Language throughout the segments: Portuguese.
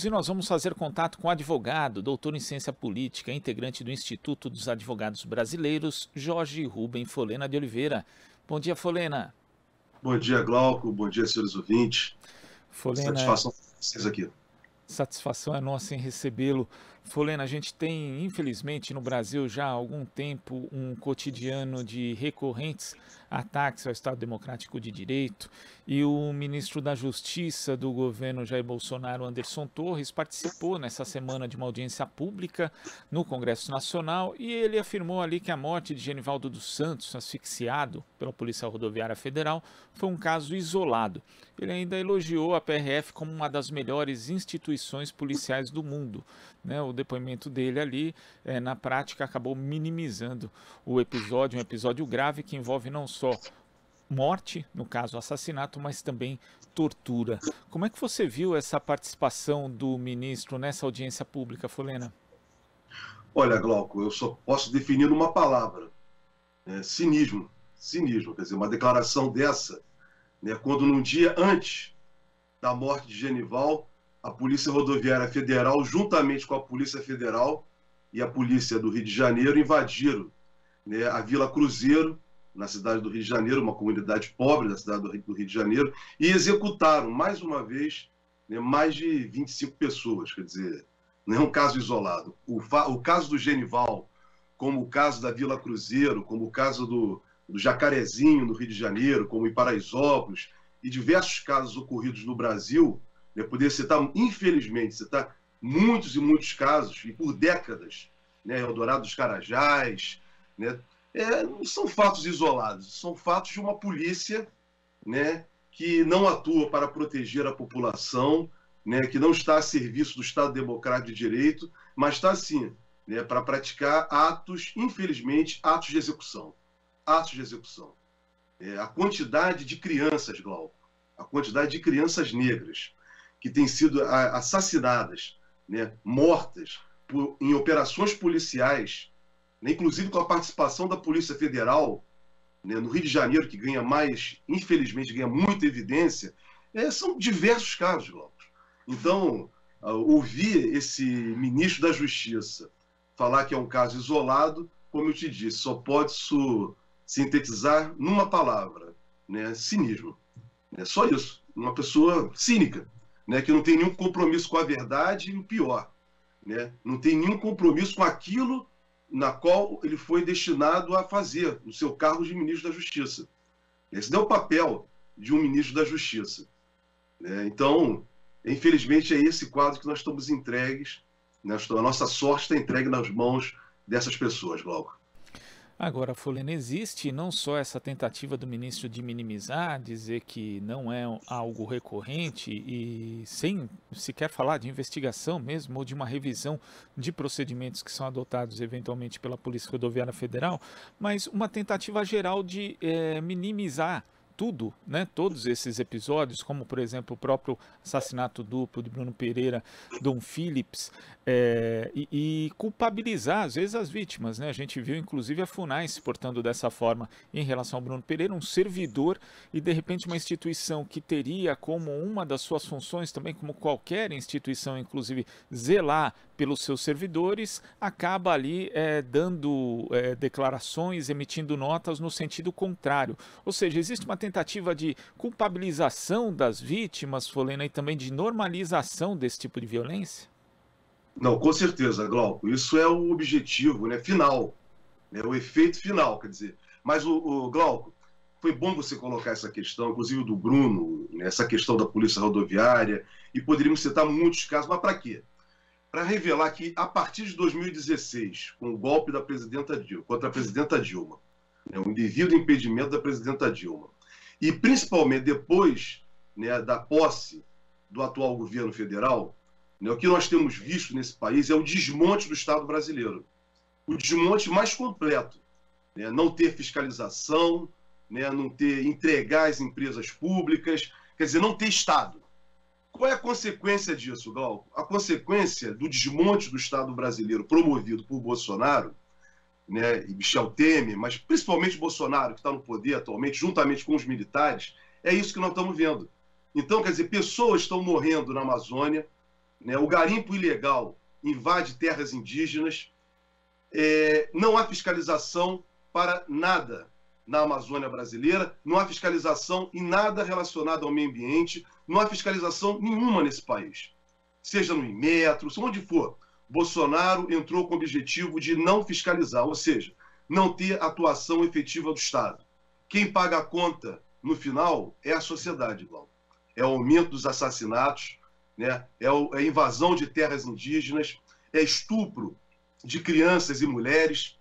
minutos e nós vamos fazer contato com o advogado, doutor em ciência política, integrante do Instituto dos Advogados Brasileiros, Jorge Rubem Folena de Oliveira. Bom dia, Folena. Bom dia, Glauco. Bom dia, senhores ouvintes. Folena, Satisfação com vocês aqui. satisfação é nossa em recebê-lo. Folena, a gente tem, infelizmente, no Brasil já há algum tempo um cotidiano de recorrentes ataques ao Estado Democrático de Direito, e o ministro da Justiça do governo Jair Bolsonaro, Anderson Torres, participou nessa semana de uma audiência pública no Congresso Nacional e ele afirmou ali que a morte de Genivaldo dos Santos, asfixiado pela Polícia Rodoviária Federal, foi um caso isolado. Ele ainda elogiou a PRF como uma das melhores instituições policiais do mundo. O depoimento dele ali, na prática, acabou minimizando o episódio, um episódio grave que envolve não só morte, no caso assassinato, mas também tortura. Como é que você viu essa participação do ministro nessa audiência pública, Folena? Olha, Glauco, eu só posso definir uma palavra, cinismo. Cinismo, quer dizer, uma declaração dessa, quando num dia antes da morte de Genival, a Polícia Rodoviária Federal, juntamente com a Polícia Federal e a Polícia do Rio de Janeiro, invadiram a Vila Cruzeiro, na cidade do Rio de Janeiro, uma comunidade pobre da cidade do Rio de Janeiro, e executaram, mais uma vez, mais de 25 pessoas. Quer dizer, não é um caso isolado. O caso do Genival, como o caso da Vila Cruzeiro, como o caso do Jacarezinho, no Rio de Janeiro, como em Paraisópolis, e diversos casos ocorridos no Brasil, poder citar, infelizmente, citar muitos e muitos casos, e por décadas, Eldorado dos Carajás, não são fatos isolados, são fatos de uma polícia que não atua para proteger a população, que não está a serviço do Estado Democrático de Direito, mas está, sim, para praticar atos, infelizmente, atos de execução. Atos de execução. A quantidade de crianças, Glauco, a quantidade de crianças negras que têm sido assassinadas, mortas em operações policiais, inclusive com a participação da Polícia Federal, no Rio de Janeiro, que ganha mais, infelizmente, ganha muita evidência, são diversos casos, Glauco. Então, ouvir esse ministro da Justiça falar que é um caso isolado, como eu te disse, só pode sintetizar numa palavra, cinismo. É só isso. Uma pessoa cínica, que não tem nenhum compromisso com a verdade e o pior, não tem nenhum compromisso com aquilo na qual ele foi destinado a fazer, no seu cargo de ministro da Justiça. Esse é o papel de um ministro da Justiça. Então, infelizmente, é esse quadro que nós estamos entregues, a nossa sorte está entregue nas mãos dessas pessoas, Glauco. Agora, Folena, existe não só essa tentativa do ministro de minimizar, dizer que não é algo recorrente e sem sequer falar de investigação mesmo ou de uma revisão de procedimentos que são adotados eventualmente pela Polícia Rodoviária Federal, mas uma tentativa geral de minimizar tudo, todos esses episódios, como por exemplo o próprio assassinato duplo de Bruno Pereira, Dom Phillips, e culpabilizar às vezes as vítimas, A gente viu inclusive a FUNAI se portando dessa forma em relação ao Bruno Pereira, um servidor, e de repente uma instituição que teria como uma das suas funções, também como qualquer instituição, inclusive zelar pelos seus servidores, acaba ali dando declarações, emitindo notas no sentido contrário. Ou seja, existe uma tentativa de culpabilização das vítimas, Folena, e também de normalização desse tipo de violência? Não, com certeza, Glauco. Isso é o objetivo final, o efeito final, quer dizer. Mas, Glauco, foi bom você colocar essa questão, inclusive do Bruno, essa questão da Polícia Rodoviária, e poderíamos citar muitos casos, mas para quê? Para revelar que, a partir de 2016, com o golpe da presidenta Dilma, contra a presidenta Dilma, o indevido impedimento da presidenta Dilma, e principalmente depois da posse do atual governo federal, o que nós temos visto nesse país é o desmonte do Estado brasileiro. O desmonte mais completo. Não ter fiscalização, não ter entregar as empresas públicas, quer dizer, não ter Estado. Qual é a consequência disso, Glauco? A consequência do desmonte do Estado brasileiro promovido por Bolsonaro, e Michel Temer, mas principalmente Bolsonaro, que está no poder atualmente, juntamente com os militares, é isso que nós estamos vendo. Então, quer dizer, pessoas estão morrendo na Amazônia, né? O garimpo ilegal invade terras indígenas, não há fiscalização para nada na Amazônia brasileira, não há fiscalização em nada relacionado ao meio ambiente, não há fiscalização nenhuma nesse país. Seja no Inmetro, onde for. Bolsonaro entrou com o objetivo de não fiscalizar, ou seja, não ter atuação efetiva do Estado. Quem paga a conta no final é a sociedade, Glauco. É o aumento dos assassinatos, né? É a invasão de terras indígenas, é estupro de crianças e mulheres,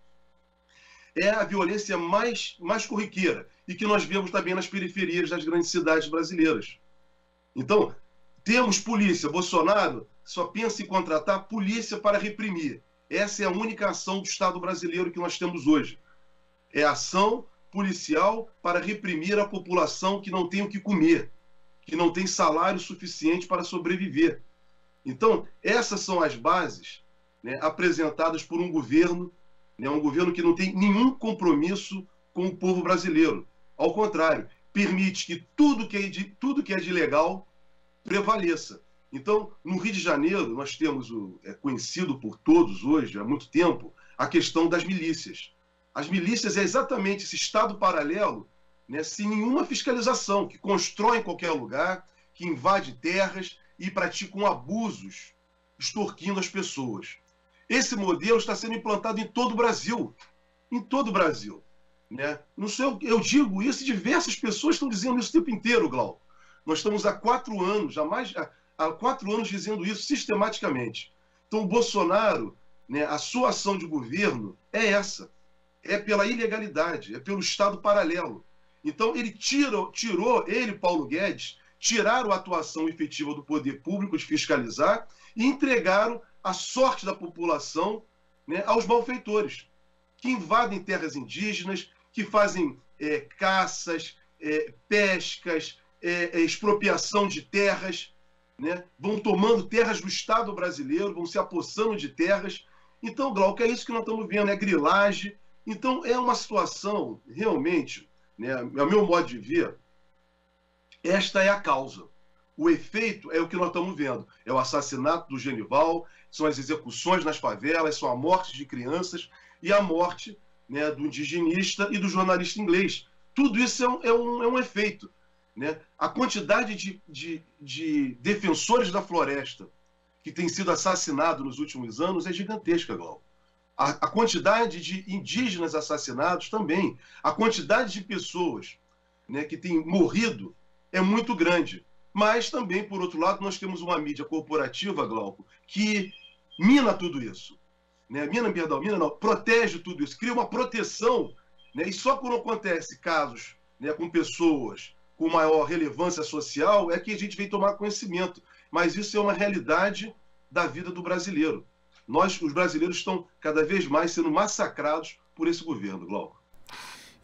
é a violência mais corriqueira e que nós vemos também nas periferias das grandes cidades brasileiras. Então, temos polícia. Bolsonaro só pensa em contratar polícia para reprimir. Essa é a única ação do Estado brasileiro que nós temos hoje. É ação policial para reprimir a população que não tem o que comer, que não tem salário suficiente para sobreviver. Então, essas são as bases, né, apresentadas por um governo que não tem nenhum compromisso com o povo brasileiro. Ao contrário, permite que tudo que é de legal prevaleça. Então, no Rio de Janeiro, nós temos, conhecido por todos hoje, há muito tempo, a questão das milícias. As milícias é exatamente esse Estado paralelo, né, sem nenhuma fiscalização, que constrói em qualquer lugar, que invade terras e praticam abusos, extorquindo as pessoas. Esse modelo está sendo implantado em todo o Brasil. Em todo o Brasil. Né? Não sei, eu digo isso e diversas pessoas estão dizendo isso o tempo inteiro, Glauco. Nós estamos há 4 anos, há 4 anos dizendo isso sistematicamente. Então, o Bolsonaro, né, a sua ação de governo é essa. É pela ilegalidade, é pelo Estado paralelo. Então, ele Paulo Guedes, tiraram a atuação efetiva do poder público de fiscalizar e entregaram a sorte da população, né, aos malfeitores, que invadem terras indígenas, que fazem caças, pescas, expropriação de terras, né, vão tomando terras do Estado brasileiro, vão se apossando de terras. Então, Glauco, é isso que nós estamos vendo, é grilagem. Então, é uma situação, realmente, né, ao meu modo de ver, esta é a causa. O efeito é o que nós estamos vendo. É o assassinato do Genival, são as execuções nas favelas, são a morte de crianças e a morte, né, do indigenista e do jornalista inglês. Tudo isso é um efeito. Né? A quantidade de defensores da floresta que tem sido assassinado nos últimos anos é gigantesca, Glauco. A quantidade de indígenas assassinados também. A quantidade de pessoas, né, que têm morrido é muito grande. Mas também, por outro lado, nós temos uma mídia corporativa, Glauco, que mina tudo isso. Né? Protege tudo isso, cria uma proteção. Né? E só quando acontece casos, né, com pessoas com maior relevância social é que a gente vem tomar conhecimento. Mas isso é uma realidade da vida do brasileiro. Os brasileiros estão cada vez mais sendo massacrados por esse governo, Glauco.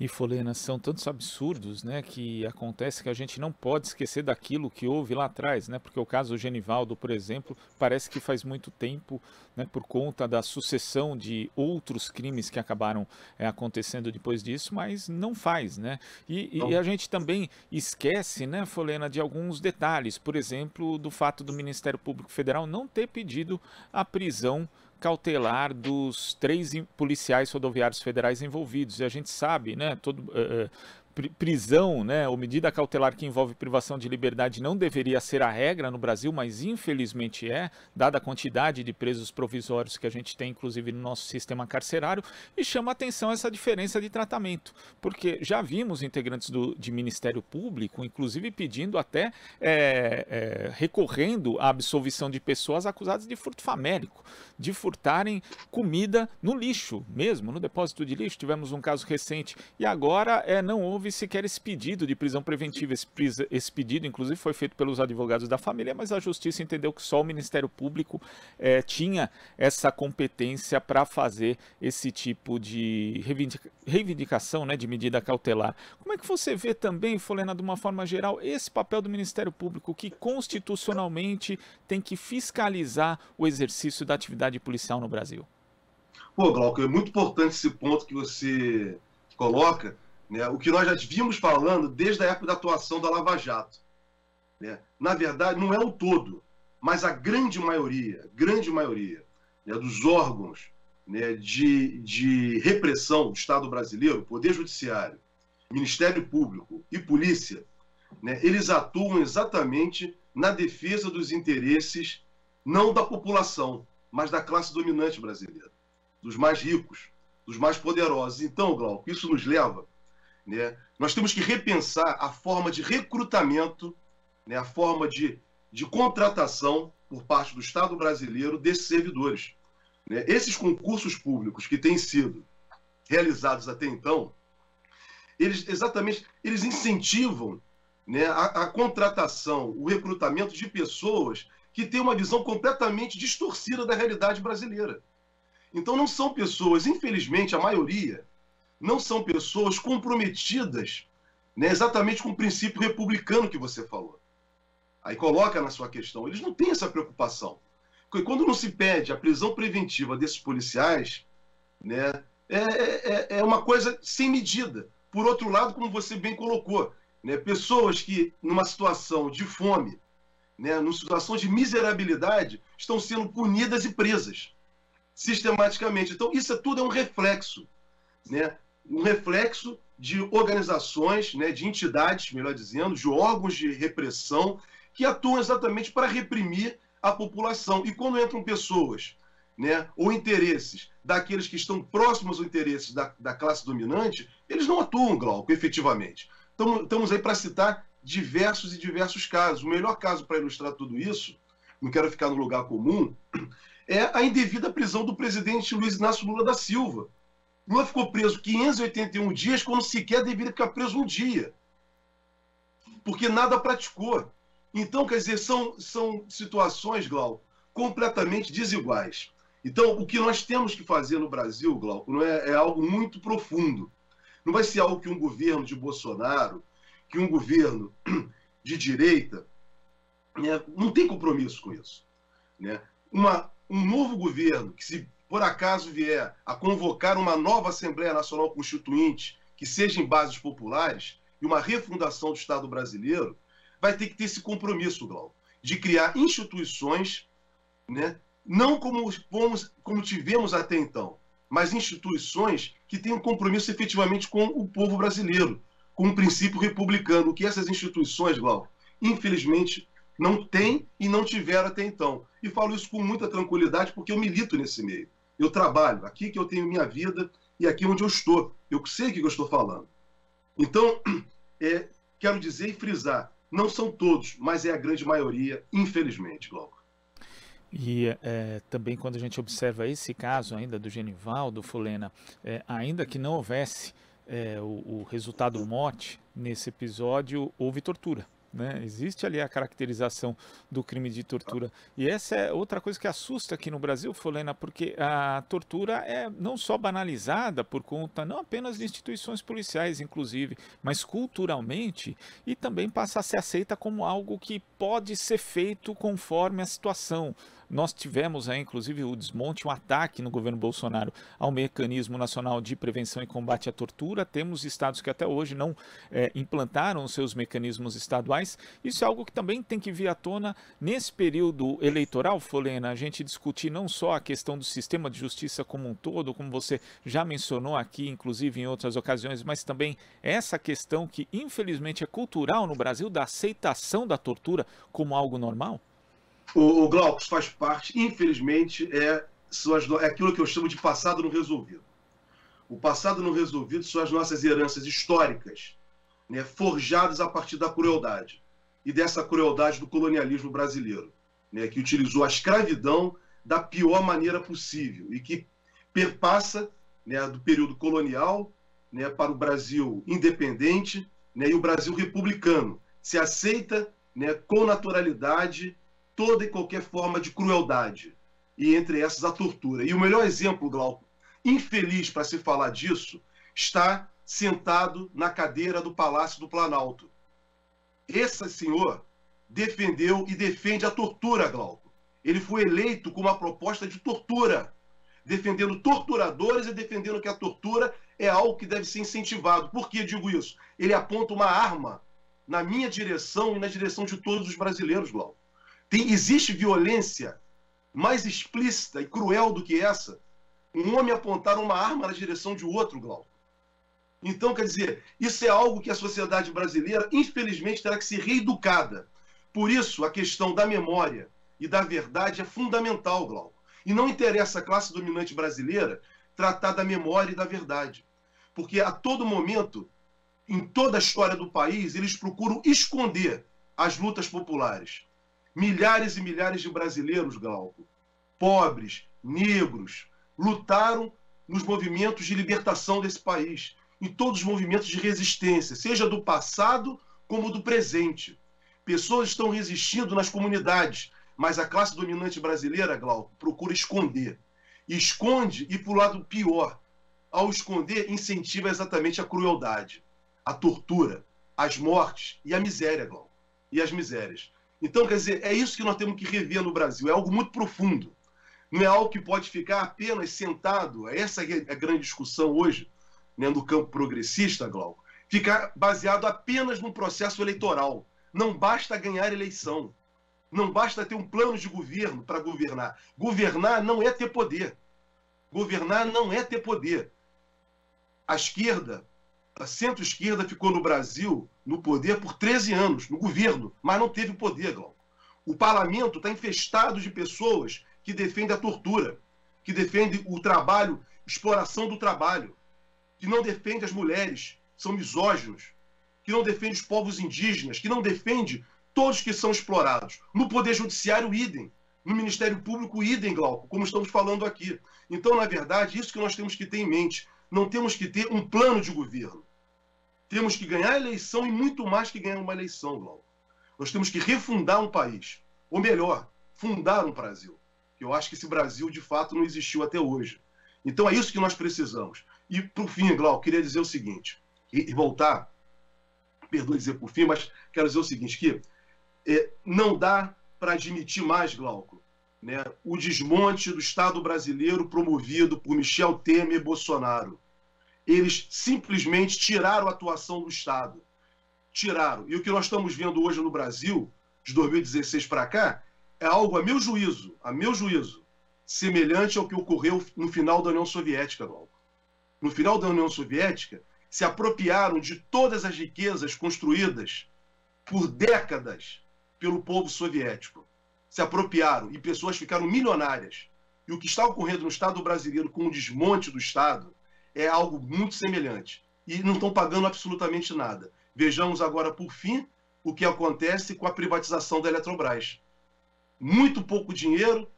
E, Folena, são tantos absurdos, né, que acontece que a gente não pode esquecer daquilo que houve lá atrás, né, porque o caso do Genivaldo, por exemplo, parece que faz muito tempo, né, por conta da sucessão de outros crimes que acabaram acontecendo depois disso, mas não faz, né, e a gente também esquece, né, Folena, de alguns detalhes, por exemplo, do fato do Ministério Público Federal não ter pedido a prisão cautelar dos 3 policiais rodoviários federais envolvidos. E a gente sabe, né, prisão, né, ou medida cautelar que envolve privação de liberdade não deveria ser a regra no Brasil, mas infelizmente dada a quantidade de presos provisórios que a gente tem, inclusive no nosso sistema carcerário, e chama atenção essa diferença de tratamento, porque já vimos integrantes de Ministério Público, inclusive pedindo até, recorrendo à absolvição de pessoas acusadas de furto famélico, de furtarem comida no lixo mesmo, no depósito de lixo. Tivemos um caso recente e agora não houve sequer esse pedido de prisão preventiva. Esse pedido, inclusive, foi feito pelos advogados da família, mas a Justiça entendeu que só o Ministério Público tinha essa competência para fazer esse tipo de reivindicação, né, de medida cautelar. Como é que você vê também, Folena, de uma forma geral, esse papel do Ministério Público, que constitucionalmente tem que fiscalizar o exercício da atividade policial no Brasil? Pô, Glauco, é muito importante esse ponto que você coloca, né? O que nós já vimos falando desde a época da atuação da Lava Jato. Né? Na verdade, não é o todo. mas a grande maioria, né, dos órgãos, né, de repressão do Estado brasileiro, Poder Judiciário, Ministério Público e Polícia, né, eles atuam exatamente na defesa dos interesses não da população, mas da classe dominante brasileira, dos mais ricos, dos mais poderosos. Então, Glauco, isso nos leva, né, nós temos que repensar a forma de recrutamento, né, a forma de contratação por parte do Estado brasileiro desses servidores. Né? Esses concursos públicos que têm sido realizados até então, eles incentivam, né, a contratação, o recrutamento de pessoas que têm uma visão completamente distorcida da realidade brasileira. Então não são pessoas, infelizmente, a maioria, não são pessoas comprometidas, né, exatamente com o princípio republicano que você falou. Aí coloca na sua questão, eles não têm essa preocupação. Porque quando não se pede a prisão preventiva desses policiais, né, é uma coisa sem medida. Por outro lado, como você bem colocou, né, pessoas que, numa situação de fome, né, numa situação de miserabilidade, estão sendo punidas e presas sistematicamente. Então, isso tudo é um reflexo, né, um reflexo de organizações, né, de entidades, melhor dizendo, de órgãos de repressão que atuam exatamente para reprimir a população. E quando entram pessoas, né, ou interesses daqueles que estão próximos aos interesses da classe dominante, eles não atuam, Glauco, efetivamente. Estamos aí para citar diversos casos. O melhor caso para ilustrar tudo isso, não quero ficar no lugar comum, é a indevida prisão do presidente Luiz Inácio Lula da Silva. Lula ficou preso 581 dias quando sequer deveria ficar preso um dia, porque nada praticou. Então, quer dizer, são situações, Glauco, completamente desiguais. Então, o que nós temos que fazer no Brasil, Glauco, não é algo muito profundo. Não vai ser algo que um governo de Bolsonaro, que um governo de direita, né, não tem compromisso com isso. Né? Um novo governo que, se por acaso vier a convocar uma nova Assembleia Nacional Constituinte, que seja em bases populares, e uma refundação do Estado brasileiro, vai ter que ter esse compromisso, Glauco, de criar instituições, né, não como tivemos até então, mas instituições que tenham compromisso efetivamente com o povo brasileiro, com um princípio republicano, que essas instituições, Glauco, infelizmente, não têm e não tiveram até então. E falo isso com muita tranquilidade, porque eu milito nesse meio. Eu trabalho, aqui que eu tenho minha vida e aqui onde eu estou. Eu sei o que eu estou falando. Então, quero dizer e frisar, não são todos, mas é a grande maioria, infelizmente, Glauco. E também quando a gente observa esse caso ainda do Genivaldo Folena, ainda que não houvesse o resultado morte nesse episódio, houve tortura. Né? Existe ali a caracterização do crime de tortura. E essa é outra coisa que assusta aqui no Brasil, Folena, porque a tortura é não só banalizada por conta não apenas de instituições policiais, inclusive, mas culturalmente, e também passa a ser aceita como algo que pode ser feito conforme a situação. Nós tivemos aí, inclusive, o desmonte, um ataque no governo Bolsonaro ao Mecanismo Nacional de Prevenção e Combate à Tortura. Temos estados que até hoje não implantaram os seus mecanismos estaduais. Isso é algo que também tem que vir à tona nesse período eleitoral, Folena, a gente discutir não só a questão do sistema de justiça como um todo, como você já mencionou aqui, inclusive em outras ocasiões, mas também essa questão que, infelizmente, é cultural no Brasil, da aceitação da tortura como algo normal? O Glauco faz parte, infelizmente, é aquilo que eu chamo de passado não resolvido. O passado não resolvido são as nossas heranças históricas, né, forjadas a partir da crueldade, e dessa crueldade do colonialismo brasileiro, né, que utilizou a escravidão da pior maneira possível e que perpassa, né, do período colonial, né, para o Brasil independente, né, e o Brasil republicano. Se aceita, né, com naturalidade toda e qualquer forma de crueldade, e entre essas a tortura. E o melhor exemplo, Glauco, infeliz para se falar disso, está sentado na cadeira do Palácio do Planalto. Esse senhor defendeu e defende a tortura, Glauco. Ele foi eleito com uma proposta de tortura, defendendo torturadores e defendendo que a tortura é algo que deve ser incentivado. Por que digo isso? Ele aponta uma arma na minha direção e na direção de todos os brasileiros, Glauco. Existe violência mais explícita e cruel do que essa? Um homem apontar uma arma na direção de outro, Glauco. Então, quer dizer, isso é algo que a sociedade brasileira, infelizmente, terá que ser reeducada. Por isso, a questão da memória e da verdade é fundamental, Glauco. E não interessa à classe dominante brasileira tratar da memória e da verdade. Porque a todo momento, em toda a história do país, eles procuram esconder as lutas populares. Milhares e milhares de brasileiros, Glauco, pobres, negros, lutaram nos movimentos de libertação desse país, em todos os movimentos de resistência, seja do passado como do presente. Pessoas estão resistindo nas comunidades, mas a classe dominante brasileira, Glauco, procura esconder. Esconde e, por lado pior, ao esconder, incentiva exatamente a crueldade, a tortura, as mortes e a miséria, Glauco, e as misérias. Então, quer dizer, é isso que nós temos que rever no Brasil, é algo muito profundo. Não é algo que pode ficar apenas sentado, essa é a grande discussão hoje, né, no campo progressista, Glauco, ficar baseado apenas no processo eleitoral. Não basta ganhar eleição, não basta ter um plano de governo para governar. Governar não é ter poder. Governar não é ter poder. A esquerda, a centro-esquerda ficou no Brasil, no poder, por 13 anos, no governo, mas não teve poder, Glauco. O parlamento está infestado de pessoas que defendem a tortura, que defendem o trabalho, exploração do trabalho, que não defendem as mulheres, são misóginos, que não defendem os povos indígenas, que não defendem todos que são explorados. No Poder Judiciário, idem. No Ministério Público, idem, Glauco, como estamos falando aqui. Então, na verdade, isso que nós temos que ter em mente. Não temos que ter um plano de governo. Temos que ganhar a eleição e muito mais que ganhar uma eleição, Glauco. Nós temos que refundar um país. Ou melhor, fundar um Brasil. Eu acho que esse Brasil, de fato, não existiu até hoje. Então, é isso que nós precisamos. E, por fim, Glauco, queria dizer o seguinte, e voltar, perdoe dizer por fim, mas quero dizer o seguinte, que não dá para admitir mais, Glauco, né, o desmonte do Estado brasileiro promovido por Michel Temer e Bolsonaro. Eles simplesmente tiraram a atuação do Estado. Tiraram. E o que nós estamos vendo hoje no Brasil, de 2016 para cá, é algo, a meu juízo, semelhante ao que ocorreu no final da União Soviética, Glauco. No final da União Soviética, se apropriaram de todas as riquezas construídas por décadas pelo povo soviético. Se apropriaram e pessoas ficaram milionárias. E o que está ocorrendo no Estado brasileiro com o desmonte do Estado é algo muito semelhante. E não estão pagando absolutamente nada. Vejamos agora, por fim, o que acontece com a privatização da Eletrobras. Muito pouco dinheiro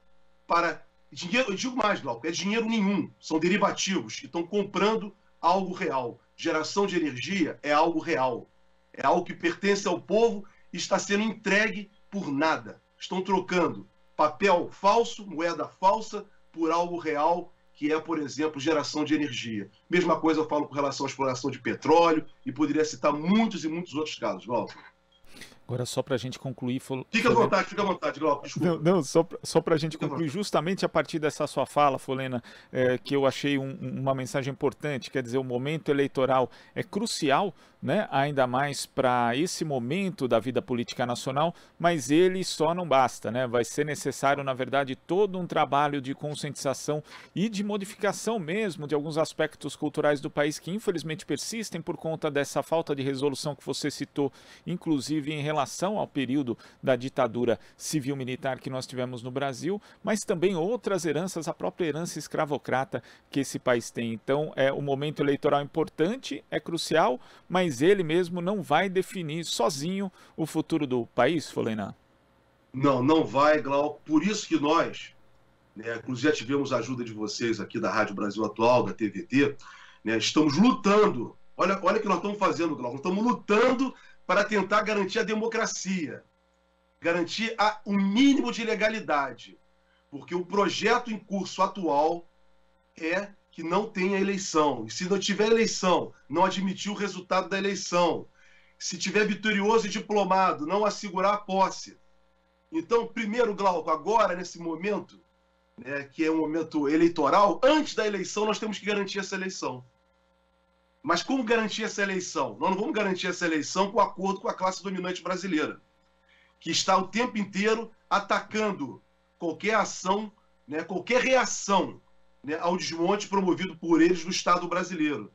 para... Dinheiro, eu digo mais, Glauco, é dinheiro nenhum. São derivativos que estão comprando algo real. Geração de energia é algo real. É algo que pertence ao povo e está sendo entregue por nada. Estão trocando papel falso, moeda falsa, por algo real, que é, por exemplo, geração de energia. Mesma coisa eu falo com relação à exploração de petróleo e poderia citar muitos e muitos outros casos, Glauco. Agora, só para a gente concluir... Fica à vontade, Glauco, desculpa. Não, só para a gente concluir, justamente a partir dessa sua fala, Folena, que eu achei uma mensagem importante, quer dizer, o momento eleitoral é crucial, né, ainda mais para esse momento da vida política nacional, mas ele só não basta, né? Vai ser necessário, na verdade, todo um trabalho de conscientização e de modificação mesmo de alguns aspectos culturais do país que infelizmente persistem por conta dessa falta de resolução que você citou, inclusive em relação ao período da ditadura civil-militar que nós tivemos no Brasil, mas também outras heranças, a própria herança escravocrata que esse país tem. Então, o momento eleitoral importante, é crucial, mas ele mesmo não vai definir sozinho o futuro do país, Folena? Não vai, Glauco. Por isso que nós, né, inclusive já tivemos a ajuda de vocês aqui da Rádio Brasil Atual, da TVT, né, estamos lutando. Olha o que nós estamos fazendo, Glauco. Estamos lutando para tentar garantir a democracia, garantir o mínimo de legalidade, porque o projeto em curso atual é que não tenha eleição. E se não tiver eleição, não admitir o resultado da eleição. Se tiver vitorioso e diplomado, não assegurar a posse. Então, primeiro, Glauco, agora, nesse momento, né, que é um momento eleitoral, antes da eleição, nós temos que garantir essa eleição. Mas como garantir essa eleição? Nós não vamos garantir essa eleição com acordo com a classe dominante brasileira, que está o tempo inteiro atacando qualquer ação, né, qualquer reação, né, ao desmonte promovido por eles no Estado brasileiro.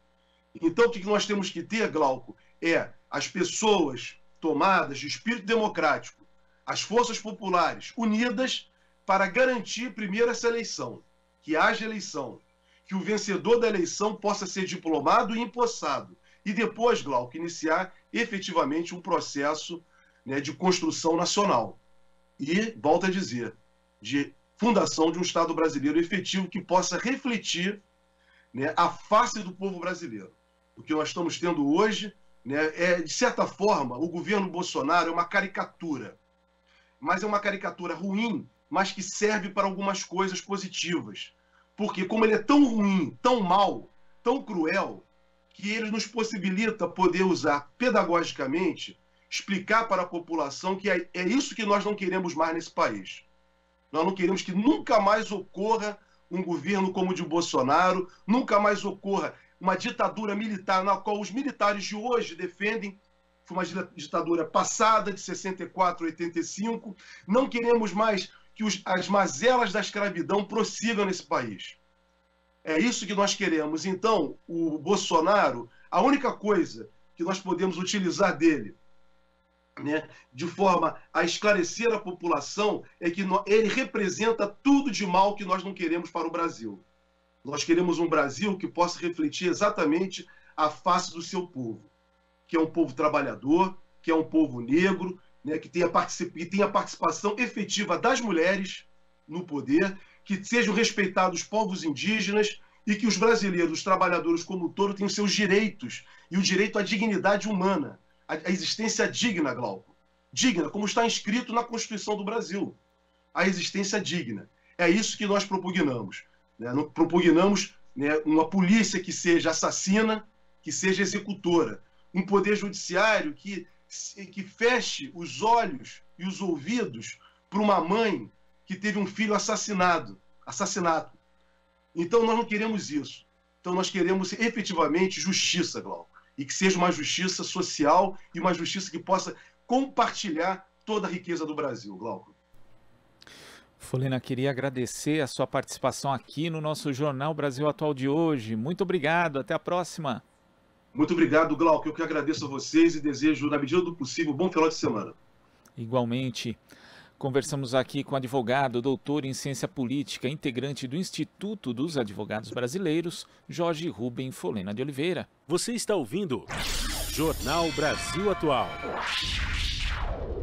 Então, o que nós temos que ter, Glauco, é as pessoas tomadas de espírito democrático, as forças populares unidas para garantir primeiro essa eleição, que haja eleição, que o vencedor da eleição possa ser diplomado e empossado, e depois, Glauco, iniciar efetivamente um processo, né, de construção nacional. E, volto a dizer, de fundação de um Estado brasileiro efetivo que possa refletir, né, a face do povo brasileiro. O que nós estamos tendo hoje, né, de certa forma, o governo Bolsonaro é uma caricatura. Mas é uma caricatura ruim, mas que serve para algumas coisas positivas. Porque como ele é tão ruim, tão mau, tão cruel, que ele nos possibilita poder usar pedagogicamente, explicar para a população que é isso que nós não queremos mais nesse país. Nós não queremos que nunca mais ocorra um governo como o de Bolsonaro, nunca mais ocorra uma ditadura militar na qual os militares de hoje defendem. Foi uma ditadura passada, de 64 a 85. Não queremos mais que as mazelas da escravidão prossigam nesse país. É isso que nós queremos. Então, o Bolsonaro, a única coisa que nós podemos utilizar dele, né, de forma a esclarecer a população, é que ele representa tudo de mal que nós não queremos para o Brasil. Nós queremos um Brasil que possa refletir exatamente a face do seu povo, que é um povo trabalhador, que é um povo negro, né, que tenha a participação efetiva das mulheres no poder, que sejam respeitados os povos indígenas e que os brasileiros, os trabalhadores como um todo, tenham seus direitos e o direito à dignidade humana, a existência digna, Glauco. Digna, como está inscrito na Constituição do Brasil. A existência digna. É isso que nós propugnamos. Né? Propugnamos, né, uma polícia que seja assassina, que seja executora. Um poder judiciário que feche os olhos e os ouvidos para uma mãe que teve um filho assassinato. Então nós não queremos isso. Então nós queremos efetivamente justiça, Glauco. E que seja uma justiça social e uma justiça que possa compartilhar toda a riqueza do Brasil, Glauco. Folena, queria agradecer a sua participação aqui no nosso Jornal Brasil Atual de hoje. Muito obrigado, até a próxima. Muito obrigado, Glauco. Eu que agradeço a vocês e desejo, na medida do possível, um bom final de semana. Igualmente. Conversamos aqui com o advogado, doutor em ciência política, integrante do Instituto dos Advogados Brasileiros, Jorge Rubem Folena de Oliveira. Você está ouvindo Jornal Brasil Atual.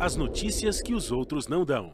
As notícias que os outros não dão.